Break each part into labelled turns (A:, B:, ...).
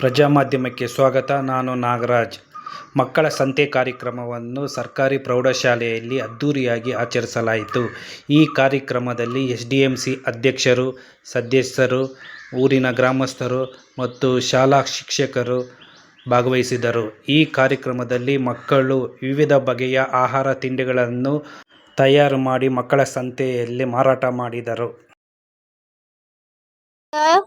A: ಪ್ರಜಾಮಾಧ್ಯಮಕ್ಕೆ ಸ್ವಾಗತ. ನಾನು ನಾಗರಾಜ್. ಮಕ್ಕಳ ಸಂತೆ ಕಾರ್ಯಕ್ರಮವನ್ನು ಸರ್ಕಾರಿ ಪ್ರೌಢಶಾಲೆಯಲ್ಲಿ ಅದ್ದೂರಿಯಾಗಿ ಆಚರಿಸಲಾಯಿತು. ಈ ಕಾರ್ಯಕ್ರಮದಲ್ಲಿ ಎಸ್ಡಿಎಂಸಿ ಅಧ್ಯಕ್ಷರು, ಸದಸ್ಯರು, ಊರಿನ ಗ್ರಾಮಸ್ಥರು ಮತ್ತು ಶಾಲಾ ಶಿಕ್ಷಕರು ಭಾಗವಹಿಸಿದರು. ಈ ಕಾರ್ಯಕ್ರಮದಲ್ಲಿ ಮಕ್ಕಳು ವಿವಿಧ ಬಗೆಯ ಆಹಾರ ತಿಂಡಿಗಳನ್ನು ತಯಾರು ಮಾಡಿ ಮಕ್ಕಳ ಸಂತೆಯಲ್ಲಿ ಮಾರಾಟ ಮಾಡಿದರು.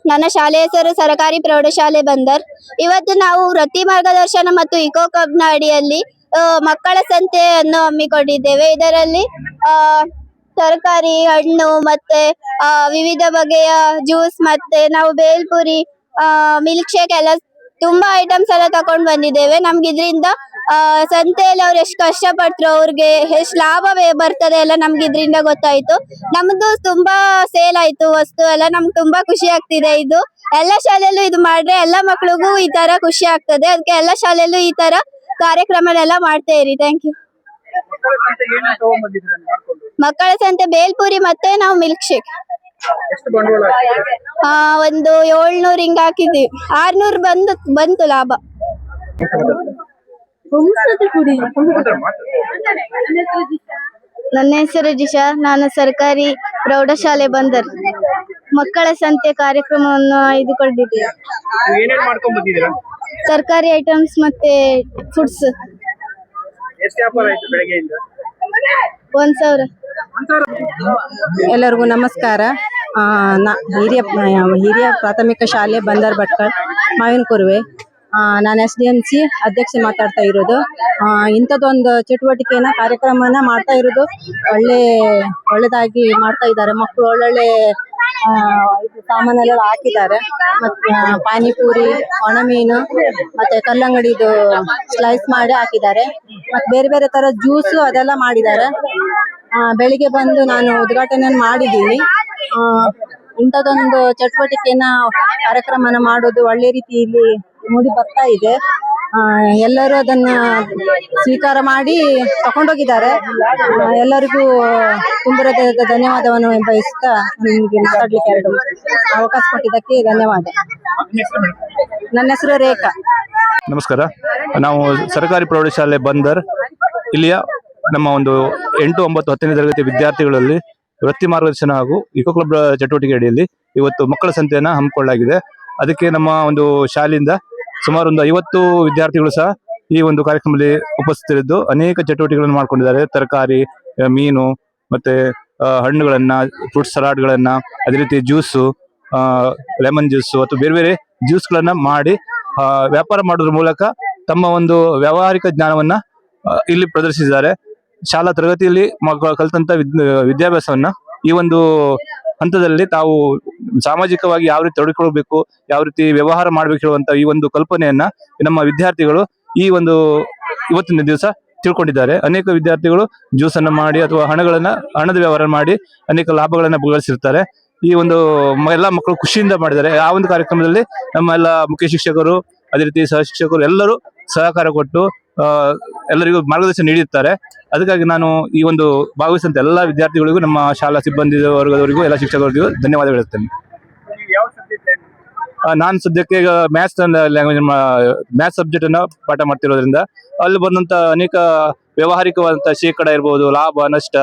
B: ನನ್ನ ಶಾಲೆಯ ಹೆಸರು ಸರ್ಕಾರಿ ಪ್ರೌಢಶಾಲೆ ಬಂದರ್. ಇವತ್ತು ನಾವು ವೃತ್ತಿ ಮಾರ್ಗದರ್ಶನ ಮತ್ತು ಇಕೋ ಕ್ಲಬ್ನ ಅಡಿಯಲ್ಲಿ ಮಕ್ಕಳ ಸಂತೆಯನ್ನು ಹಮ್ಮಿಕೊಂಡಿದ್ದೇವೆ. ಇದರಲ್ಲಿ ತರಕಾರಿ, ಹಣ್ಣು ಮತ್ತೆ ವಿವಿಧ ಬಗೆಯ ಜ್ಯೂಸ್ ಮತ್ತೆ ನಾವು ಬೇಲ್ಪುರಿ, ಮಿಲ್ಕ್ ಶೇಕ್ ಎಲ್ಲ ತುಂಬಾ ಐಟಮ್ಸ್ ಎಲ್ಲ ತಕೊಂಡ್ ಬಂದಿದ್ದೇವೆ. ನಮ್ಗೆ ಇದರಿಂದ ಸಂತೆಯಲ್ಲಿ ಅವ್ರು ಎಷ್ಟು ಕಷ್ಟಪಡ್ತರು, ಅವ್ರಿಗೆ ಎಷ್ಟು ಲಾಭ ಬರ್ತದೆ ಎಲ್ಲ ನಮ್ಗೆ ಇದರಿಂದ ಗೊತ್ತಾಯ್ತು. ನಮ್ದು ತುಂಬಾ ಸೇಲ್ ಆಯ್ತು ವಸ್ತು ಎಲ್ಲ. ನಮ್ಗೆ ತುಂಬಾ ಖುಷಿ ಆಗ್ತಿದೆ. ಇದು ಎಲ್ಲ ಶಾಲೆಯಲ್ಲೂ ಇದು ಮಾಡ್ರೆ ಎಲ್ಲ ಮಕ್ಳಿಗೂ ಈ ತರ ಖುಷಿ ಆಗ್ತದೆ. ಅದಕ್ಕೆ ಎಲ್ಲ ಶಾಲೆಯಲ್ಲೂ ಈ ತರ ಕಾರ್ಯಕ್ರಮನೆಲ್ಲ ಮಾಡ್ತಾ ಇರಿ. Thank you. ಮಕ್ಕಳ ಸಂತೆ ಬೇಲ್ಪುರಿ ಮತ್ತೆ ನಾವು ಮಿಲ್ಕ್ ಶೇಕ್ ಒಂದು 700 ಹಿಂಗ್ ಹಾಕಿದ್ವಿ. 600 ಬಂತು ಲಾಭ. ನನ್ನ ಹೆಸರು ಜಿಶಾ. ನಾನು ಸರ್ಕಾರಿ ಪ್ರೌಢಶಾಲೆ ಬಂದರ್. ಮಕ್ಕಳ ಸಂತೆ ಕಾರ್ಯಕ್ರಮವನ್ನು ಆಯ್ದುಕೊಂಡಿದ್ದೇವೆ. ತರಕಾರಿ ಐಟಮ್ಸ್ ಮತ್ತೆ ಫುಡ್ಸ್. 1,000.
C: ಎಲ್ಲರಿಗೂ ನಮಸ್ಕಾರ. ಹಿರಿಯ ಪ್ರಾಥಮಿಕ ಶಾಲೆ ಬಂದರ್ ಭಟ್ಕಳ ಮಾವಿನ ಕುರುವೆ. ನಾನು SDMC ಅಧ್ಯಕ್ಷೆ ಮಾತಾಡ್ತಾ ಇರೋದು. ಇಂಥದ್ದೊಂದು ಚಟುವಟಿಕೆನ ಕಾರ್ಯಕ್ರಮನ ಮಾಡ್ತಾ ಇರೋದು ಒಳ್ಳೇದಾಗಿ ಮಾಡ್ತಾ ಇದ್ದಾರೆ. ಮಕ್ಕಳು ಒಳ್ಳೊಳ್ಳೆ ಸಾಮಾನೆಲ್ಲ ಹಾಕಿದ್ದಾರೆ. ಮತ್ತೆ ಪಾನಿಪುರಿ, ಒಣಮೀನು ಮತ್ತೆ ಕಲ್ಲಂಗಡಿದು ಸ್ಲೈಸ್ ಮಾಡಿ ಹಾಕಿದ್ದಾರೆ. ಮತ್ತೆ ಬೇರೆ ಬೇರೆ ತರ ಜ್ಯೂಸು ಅದೆಲ್ಲ ಮಾಡಿದ್ದಾರೆ. ಬೆಳಿಗ್ಗೆ ಬಂದು ನಾನು ಉದ್ಘಾಟನೆ ಮಾಡಿದ್ದೀನಿ. ಇಂಥದ್ದೊಂದು ಚಟುವಟಿಕೆನ ಕಾರ್ಯಕ್ರಮನ ಮಾಡೋದು ಒಳ್ಳೆ ರೀತಿಯಲ್ಲಿ ಮೂಡಿ ಬರ್ತಾ ಇದೆ. ಎಲ್ಲರೂ ಅದನ್ನ ಸ್ವೀಕಾರ ಮಾಡಿ ತಕೊಂಡೋಗಿದ್ದಾರೆ. ಎಲ್ಲರಿಗೂ ತುಂಬ ಧನ್ಯವಾದವನ್ನು ಬಯಸ್ತಾ ನಿಮಗೆ ಮಾತಾಡ್ಲಿಕ್ಕೆ ಅವಕಾಶ ಕೊಟ್ಟಿದ್ದಕ್ಕೆ ಧನ್ಯವಾದ. ನನ್ನ ಹೆಸರು ರೇಖಾ.
D: ನಮಸ್ಕಾರ. ನಾವು ಸರ್ಕಾರಿ ಪ್ರೌಢಶಾಲೆ ಬಂದರ್ ಇಲ್ಲಿಯ ನಮ್ಮ ಒಂದು 8, 9, 10ನೇ ತರಗತಿ ವಿದ್ಯಾರ್ಥಿಗಳಲ್ಲಿ ವೃತ್ತಿ ಮಾರ್ಗದರ್ಶನ ಹಾಗೂ ಇಕೋ ಕ್ಲಬ್ ಚಟುವಟಿಕೆ ಅಡಿಯಲ್ಲಿ ಇವತ್ತು ಮಕ್ಕಳ ಸಂತೆಯನ್ನು ಹಮ್ಮಿಕೊಳ್ಳಲಾಗಿದೆ. ಅದಕ್ಕೆ ನಮ್ಮ ಒಂದು ಶಾಲೆಯಿಂದ ಸುಮಾರು ಒಂದು 50 ವಿದ್ಯಾರ್ಥಿಗಳು ಸಹ ಈ ಒಂದು ಕಾರ್ಯಕ್ರಮದಲ್ಲಿ ಉಪಸ್ಥಿತರಿದ್ದು ಅನೇಕ ಚಟುವಟಿಕೆಗಳನ್ನು ಮಾಡ್ಕೊಂಡಿದ್ದಾರೆ. ತರಕಾರಿ, ಮೀನು ಮತ್ತೆ ಹಣ್ಣುಗಳನ್ನ, ಫ್ರೂಟ್ ಸಲಾಡ್ಗಳನ್ನ, ಅದೇ ರೀತಿ ಜ್ಯೂಸು, ಲೆಮನ್ ಜ್ಯೂಸು ಅಥವಾ ಬೇರೆ ಬೇರೆ ಜ್ಯೂಸ್ಗಳನ್ನ ಮಾಡಿ ವ್ಯಾಪಾರ ಮಾಡೋದ್ರ ಮೂಲಕ ತಮ್ಮ ಒಂದು ವ್ಯಾವಹಾರಿಕ ಜ್ಞಾನವನ್ನ ಇಲ್ಲಿ ಪ್ರದರ್ಶಿಸಿದ್ದಾರೆ. ಶಾಲಾ ತರಗತಿಯಲ್ಲಿ ಮಕ್ಕಳು ಕಲಿತಂತ ವಿದ್ಯಾಭ್ಯಾಸವನ್ನ ಈ ಒಂದು ಹಂತದಲ್ಲಿ ತಾವು ಸಾಮಾಜಿಕವಾಗಿ ಯಾವ ರೀತಿ ತೊಡಗಿಕೊಳ್ಬೇಕು, ಯಾವ ರೀತಿ ವ್ಯವಹಾರ ಮಾಡ್ಬೇಕು ಹೇಳುವಂತ ಈ ಒಂದು ಕಲ್ಪನೆಯನ್ನ ನಮ್ಮ ವಿದ್ಯಾರ್ಥಿಗಳು ಈ ಒಂದು ಇವತ್ತಿನ ದಿವಸ ತಿಳ್ಕೊಂಡಿದ್ದಾರೆ. ಅನೇಕ ವಿದ್ಯಾರ್ಥಿಗಳು ಜ್ಯೂಸ್ ಅನ್ನ ಮಾಡಿ ಅಥವಾ ಹಣದ ವ್ಯವಹಾರ ಮಾಡಿ ಅನೇಕ ಲಾಭಗಳನ್ನ ಗಳಿಸಿರ್ತಾರೆ. ಈ ಒಂದು ಎಲ್ಲ ಮಕ್ಕಳು ಖುಷಿಯಿಂದ ಮಾಡಿದ್ದಾರೆ. ಆ ಒಂದು ಕಾರ್ಯಕ್ರಮದಲ್ಲಿ ನಮ್ಮ ಎಲ್ಲ ಮುಖ್ಯ ಶಿಕ್ಷಕರು, ಅದೇ ರೀತಿ ಸಹ ಶಿಕ್ಷಕರು ಎಲ್ಲರೂ ಸಹಕಾರ ಕೊಟ್ಟು ಎಲ್ಲರಿಗೂ ಮಾರ್ಗದರ್ಶನ ನೀಡಿರ್ತಾರೆ. ಅದಕ್ಕಾಗಿ ನಾನು ಈ ಒಂದು ಭಾಗವಹಿಸಿದಂತ ಎಲ್ಲ ವಿದ್ಯಾರ್ಥಿಗಳಿಗೂ, ನಮ್ಮ ಶಾಲಾ ಸಿಬ್ಬಂದಿ ವರ್ಗದವರಿಗೂ, ಎಲ್ಲ ಶಿಕ್ಷಕರಿಗೂ ಧನ್ಯವಾದ ಹೇಳುತ್ತೇನೆ. ನಾನು ಸದ್ಯಕ್ಕೆ ಈಗ ಮ್ಯಾಥ್ಸ್ ಸಬ್ಜೆಕ್ಟ್ ಅನ್ನ ಪಾಠ ಮಾಡ್ತಿರೋದ್ರಿಂದ ಅಲ್ಲಿ ಬಂದಂತ ಅನೇಕ ವ್ಯವಹಾರಿಕವಾದಂತ ಶೇಕಡ ಇರ್ಬೋದು, ಲಾಭ ನಷ್ಟ,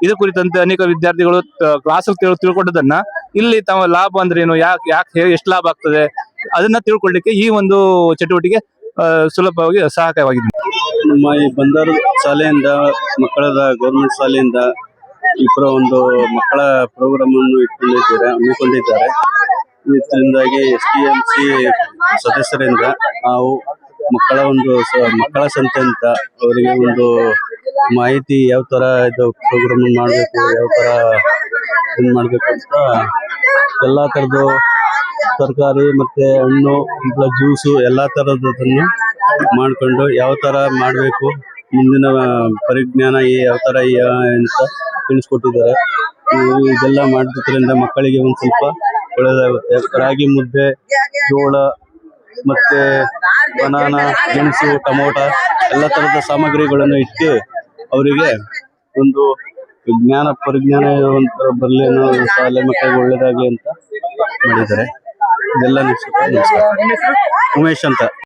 D: ಇದು ಕುರಿತಂತೆ ಅನೇಕ ವಿದ್ಯಾರ್ಥಿಗಳು ಕ್ಲಾಸಲ್ಲಿ ತಿಳ್ಕೊಂಡದನ್ನ ಇಲ್ಲಿ ತಮ್ಮ ಲಾಭ ಅಂದ್ರೆ ಏನು, ಯಾಕೆ ಎಷ್ಟು ಲಾಭ ಆಗ್ತದೆ ಅದನ್ನ ತಿಳ್ಕೊಳ್ಳಿಕ್ಕೆ ಈ ಒಂದು ಚಟುವಟಿಕೆ ಸುಲಭವಾಗಿ ಸಹಾಯಕವಾಗಿದೆ.
E: ನಮ್ಮ ಈ ಬಂದರ್ ಶಾಲೆಯಿಂದ, ಮಕ್ಕಳ ಗೌರ್ಮೆಂಟ್ ಶಾಲೆಯಿಂದ ಇಬ್ಬರ ಒಂದು ಮಕ್ಕಳ ಪ್ರೋಗ್ರಾಮ್ ಅನ್ನು ಹಮ್ಮಿಕೊಂಡಿದ್ದಾರೆ. ಇದರಿಂದಾಗಿ SDMC ಸದಸ್ಯರಿಂದ ನಾವು ಮಕ್ಕಳ ಸಂತೆ ಅಂತ ಅವರಿಗೆ ಒಂದು ಮಾಹಿತಿ, ಯಾವ ತರ ಇದು ಪ್ರೋಗ್ರಾಮ್ ಮಾಡಬೇಕು, ಯಾವ ತರ ಇದನ್ನ ಮಾಡ್ಬೇಕು ಅಂತ ಎಲ್ಲಾ ತರದ್ದು ತರಕಾರಿ ಮತ್ತೆ ಹಣ್ಣು, ಜ್ಯೂಸು ಎಲ್ಲಾ ತರದನ್ನು ಮಾಡ್ಕೊಂಡು ಯಾವ ತರ ಮಾಡ್ಬೇಕು, ಮುಂದಿನ ಪರಿಜ್ಞಾನ ಯಾವ ತರ ಅಂತ ತಿಳಿಸ್ಕೊಟ್ಟಿದ್ದಾರೆ. ಇದೆಲ್ಲ ಮಾಡೋದ್ರಿಂದ ಮಕ್ಕಳಿಗೆ ಒಂದ್ ಸ್ವಲ್ಪ ಒಳ್ಳೆದಾಗುತ್ತೆ. ರಾಗಿ ಮುದ್ದೆ, ಜೋಳ ಮತ್ತೆ ಬನಾನ, ಗೆಣಸು, ಟೊಮೊಟೊ ಎಲ್ಲ ತರದ ಸಾಮಗ್ರಿಗಳನ್ನು ಇಟ್ಟು ಅವರಿಗೆ ಒಂದು ಪರಿಜ್ಞಾನ ಒಂಥರ ಬರಲಿ ಅನ್ನೋ ಶಾಲೆ ಮಕ್ಕಳಿಗೆ ಒಳ್ಳೇದಾಗ್ಲಿ ಅಂತ ಮಾಡಿದ್ದಾರೆ. ಇದೆಲ್ಲ ನಮಸ್ಕಾರ. ಉಮೇಶ್ ಅಂತ.